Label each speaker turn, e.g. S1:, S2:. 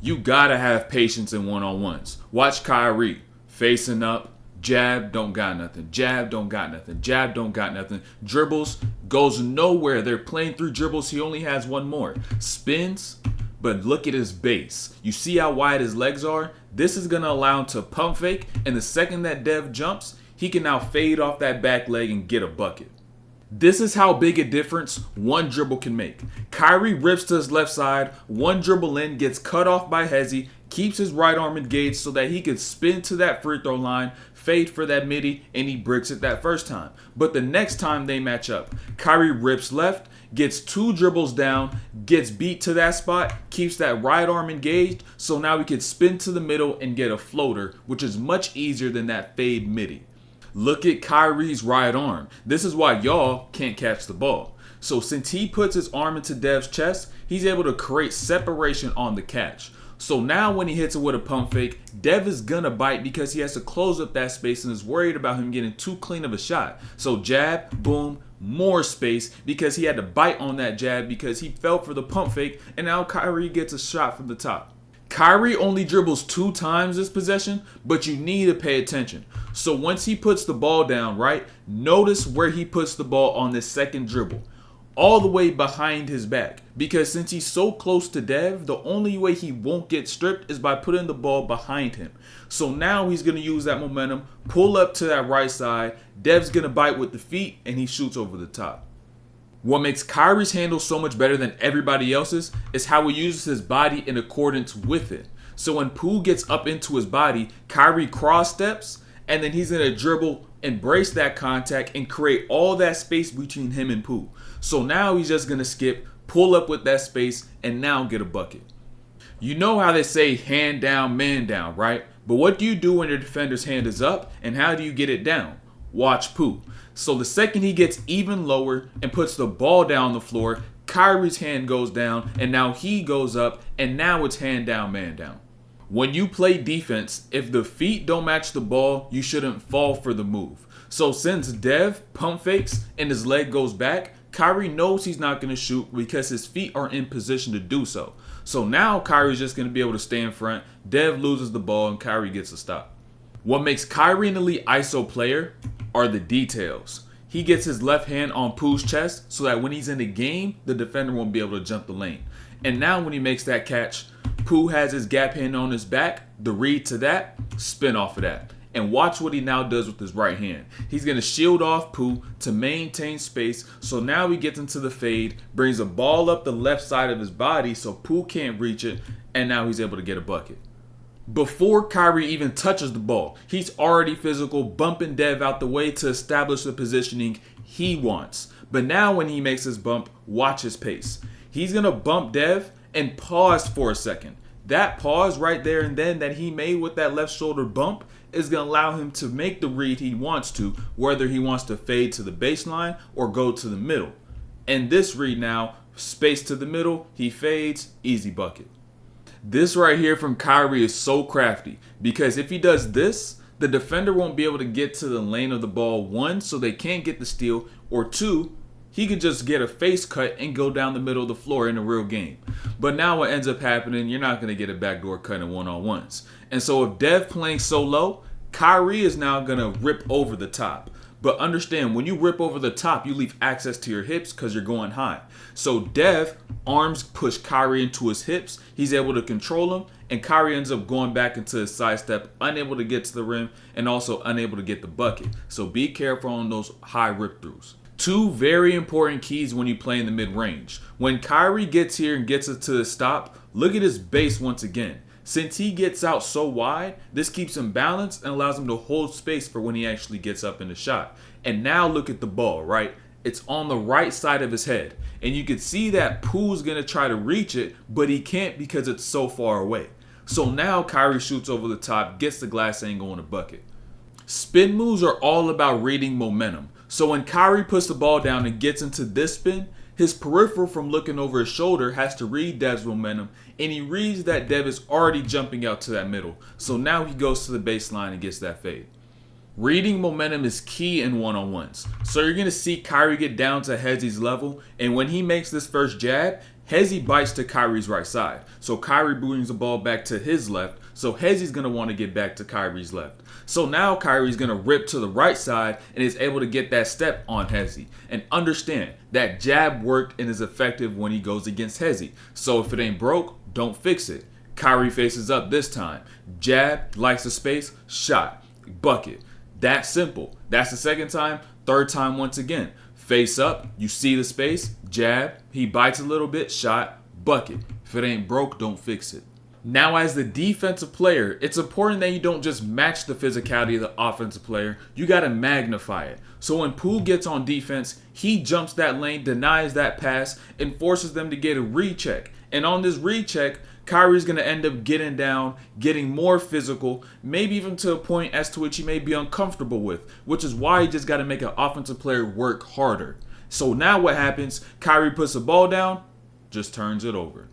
S1: You gotta have patience in one-on-ones. Watch Kyrie facing up, jab, don't got nothing. Jab, don't got nothing. Jab, don't got nothing. Dribbles, goes nowhere. They're playing through dribbles. He only has one more. Spins, but look at his base. You see how wide his legs are? This is gonna allow him to pump fake, and the second that Dev jumps, he can now fade off that back leg and get a bucket. This is how big a difference one dribble can make. Kyrie rips to his left side, one dribble in, gets cut off by Hezi, keeps his right arm engaged so that he can spin to that free throw line, fade for that midi, and he bricks it that first time. But the next time they match up, Kyrie rips left, gets two dribbles down, gets beat to that spot, keeps that right arm engaged, so now he can spin to the middle and get a floater, which is much easier than that fade midi. Look at Kyrie's right arm. This is why y'all can't catch the ball. So since he puts his arm into Dev's chest, he's able to create separation on the catch. So now when he hits it with a pump fake, Dev is gonna bite because he has to close up that space and is worried about him getting too clean of a shot. So jab, boom, more space because he had to bite on that jab because he fell for the pump fake, and now Kyrie gets a shot from the top. Kyrie only dribbles 2 times this possession, but you need to pay attention. So once he puts the ball down, right, notice where he puts the ball on this second dribble. All the way behind his back. Because since he's so close to Dev, the only way he won't get stripped is by putting the ball behind him. So now he's going to use that momentum, pull up to that right side. Dev's going to bite with the feet, and he shoots over the top. What makes Kyrie's handle so much better than everybody else's is how he uses his body in accordance with it. So when Pooh gets up into his body, Kyrie cross steps, and then he's going to dribble, embrace that contact, and create all that space between him and Pooh. So now he's just going to skip, pull up with that space, and now get a bucket. You know how they say hand down, man down, right? But what do you do when your defender's hand is up, and how do you get it down? Watch Pooh. So the second he gets even lower and puts the ball down the floor, Kyrie's hand goes down, and now he goes up, and now it's hand down, man down. When you play defense, if the feet don't match the ball, you shouldn't fall for the move. So since Dev pump fakes and his leg goes back, Kyrie knows he's not going to shoot because his feet are in position to do so. So now Kyrie's just going to be able to stay in front. Dev loses the ball and Kyrie gets a stop. What makes Kyrie an elite ISO player are the details. He gets his left hand on Pooh's chest so that when he's in the game, the defender won't be able to jump the lane. And now when he makes that catch, Pooh has his gap hand on his back, the read to that, spin off of that. And watch what he now does with his right hand. He's going to shield off Pooh to maintain space. So now he gets into the fade, brings a ball up the left side of his body so Pooh can't reach it, and now he's able to get a bucket. Before Kyrie even touches the ball, he's already physical, bumping Dev out the way to establish the positioning he wants. But now when he makes his bump, watch his pace. He's going to bump Dev and pause for a second. That pause right there and then that he made with that left shoulder bump is going to allow him to make the read he wants to, whether he wants to fade to the baseline or go to the middle. And this read now, space to the middle, he fades, easy bucket. This right here from Kyrie is so crafty because if he does this, the defender won't be able to get to the lane of the ball, 1, so they can't get the steal, or 2, he could just get a face cut and go down the middle of the floor in a real game. But now what ends up happening, you're not going to get a backdoor cut in one-on-ones. And so if Dev playing so low, Kyrie is now going to rip over the top. But understand, when you rip over the top, you leave access to your hips because you're going high. So Dev, arms push Kyrie into his hips. He's able to control him. And Kyrie ends up going back into his sidestep, unable to get to the rim, and also unable to get the bucket. So be careful on those high rip-throughs. 2 very important keys when you play in the mid-range. When Kyrie gets here and gets it to the stop, look at his base once again. Since he gets out so wide, this keeps him balanced and allows him to hold space for when he actually gets up in the shot. And now look at the ball, right? It's on the right side of his head. And you can see that Pooh's going to try to reach it, but he can't because it's so far away. So now Kyrie shoots over the top, gets the glass angle in a bucket. Spin moves are all about reading momentum. So when Kyrie puts the ball down and gets into this spin, his peripheral from looking over his shoulder has to read Dev's momentum, and he reads that Dev is already jumping out to that middle. So now he goes to the baseline and gets that fade. Reading momentum is key in one-on-ones. So you're going to see Kyrie get down to Hezi's level, and when he makes this first jab, Hezi bites to Kyrie's right side. So Kyrie brings the ball back to his left. So Hezi's going to want to get back to Kyrie's left. So now Kyrie's going to rip to the right side and is able to get that step on Hezi. And understand that jab worked and is effective when he goes against Hezi. So if it ain't broke, don't fix it. Kyrie faces up this time. Jab, likes the space, shot, bucket. That simple. That's the second time. Third time once again. Face up, you see the space, jab, he bites a little bit, shot, bucket. If it ain't broke, don't fix it. Now, as the defensive player, it's important that you don't just match the physicality of the offensive player. You got to magnify it. So when Pooh gets on defense, he jumps that lane, denies that pass, and forces them to get a recheck. And on this recheck, Kyrie's going to end up getting down, getting more physical, maybe even to a point as to which he may be uncomfortable with, which is why you just got to make an offensive player work harder. So now what happens? Kyrie puts the ball down, just turns it over.